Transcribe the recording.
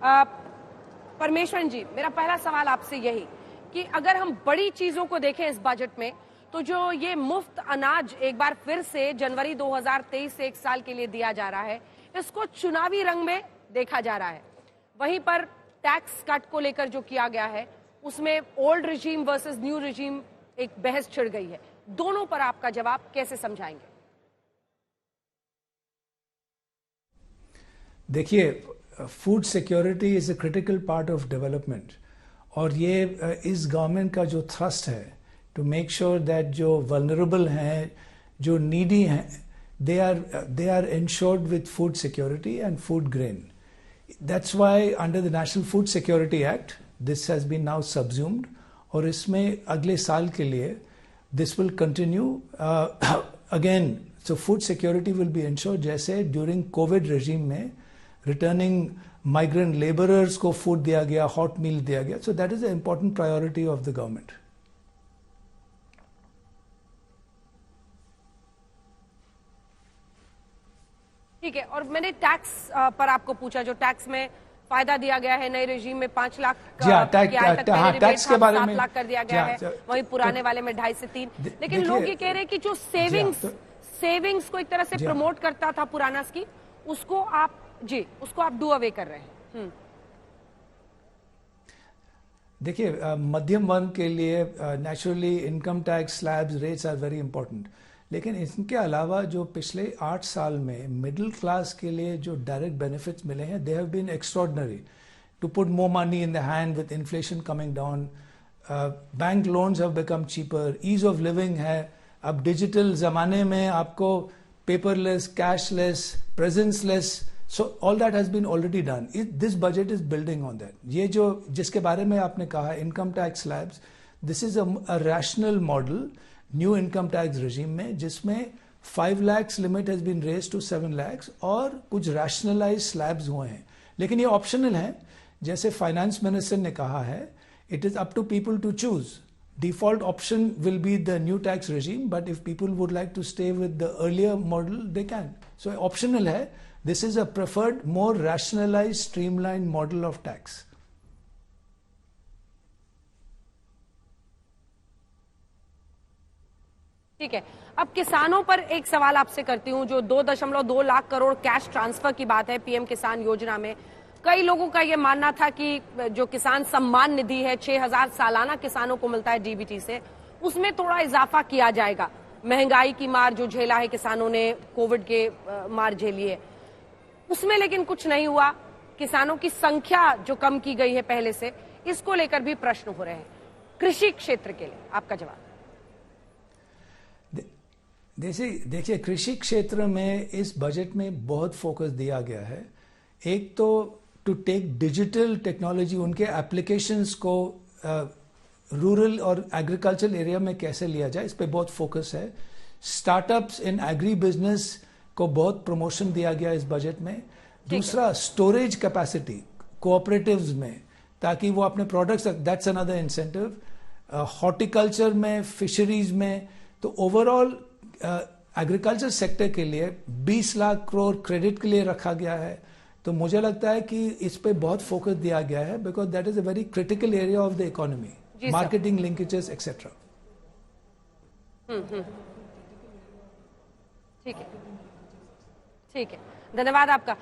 आ, परमेश्वरन जी, मेरा पहला सवाल आपसे यही कि अगर हम बड़ी चीजों को देखें इस बजट में, तो जो ये मुफ्त अनाज एक बार फिर से जनवरी 2023 से एक साल के लिए दिया जा रहा है, इसको चुनावी रंग में देखा जा रहा है। वहीं पर टैक्स कट को लेकर जो किया गया है, उसमें old regime versus new regime एक बहस छिड़ गई है। दोनों पर आपका जवाब कैसे समझाएंगे? देखिए, food security is a critical part of development, और ये इस गवर्नमेंट का जो थ्रस्ट है टू मेक श्योर दैट जो वल्नरेबल हैं, जो नीडी हैं, they are insured with food security and food grain. That's why under the national food security act this has been now subsumed, और इसमें अगले साल के लिए this will continue again. So food security will be insured, जैसे during Covid regime में returning migrant labourers को food दिया गया, हॉट मील दिया गया. So that is the important priority of the government. ठीक है, और मैंने टैक्स पर आपको पूछा, जो टैक्स में फायदा दिया गया है नए रेजिम में 5 लाख टैक्स के बारे में 7 लाख कर दिया गया है, वहीं पुराने वाले में 2.5 से 3. लेकिन लोग ये कह रहे हैं कि जो सेविंग्स को एक तरह से प्रमोट करता था पुराना स्कीम, उसको आप डू अवे कर रहे हैं. देखिए, मध्यम वर्ग के लिए naturally income tax slabs rates are very important, लेकिन इनके अलावा जो पिछले 8 साल में मिडिल क्लास के लिए जो डायरेक्ट बेनिफिट्स मिले हैं, they have been extraordinary to put more money in the hand with inflation coming down. Bank loans have become cheaper, ease of living है. अब डिजिटल जमाने में आपको paperless, cashless, presenceless, so all that has been already done. This budget is building on that. ये जो जिसके बारे में आपने कहा, income tax slabs, this is a rational model, new income tax regime में, जिसमें 5 lakhs limit has been raised to 7 lakhs और कुछ rationalized slabs हुए हैं. लेकिन ये optional है, जैसे finance minister ने कहा है, it is up to people to choose. Default option will be the new tax regime, but if people would like to stay with the earlier model, they can. So optional है. This is a preferred, more rationalized, streamlined model of tax. ठीक है, अब किसानों पर एक सवाल आपसे करती हूं. जो 2.2 लाख करोड़ कैश ट्रांसफर की बात है पीएम किसान योजना में, कई लोगों का यह मानना था कि जो किसान सम्मान निधि है 6,000 सालाना किसानों को मिलता है डीबीटी से, उसमें थोड़ा इजाफा किया जाएगा. महंगाई की मार जो झेला है किसानों ने, कोविड के मार झेली है, उसमें लेकिन कुछ नहीं हुआ. किसानों की संख्या जो कम की गई है पहले से, इसको लेकर भी प्रश्न हो रहे हैं. कृषि क्षेत्र के लिए आपका जवाब? देखिए, कृषि क्षेत्र में इस बजट में बहुत फोकस दिया गया है. एक तो टू टेक डिजिटल टेक्नोलॉजी, उनके एप्लीकेशंस को रूरल और एग्रीकल्चर एरिया में कैसे लिया जाए, इस पे बहुत फोकस है. स्टार्टअप्स इन एग्री बिजनेस को बहुत प्रमोशन दिया गया इस बजट में. दूसरा, स्टोरेज कैपेसिटी कोऑपरेटिव्स में, ताकि वो अपने products, that's another incentive. Horticulture में, फिशरीज में, तो ओवरऑल एग्रीकल्चर सेक्टर के लिए 20 लाख करोड़ क्रेडिट के लिए रखा गया है. तो मुझे लगता है कि इस पे बहुत फोकस दिया गया है, because that is a very critical area of the economy, marketing linkages etcetera. ठीक है, धन्यवाद आपका.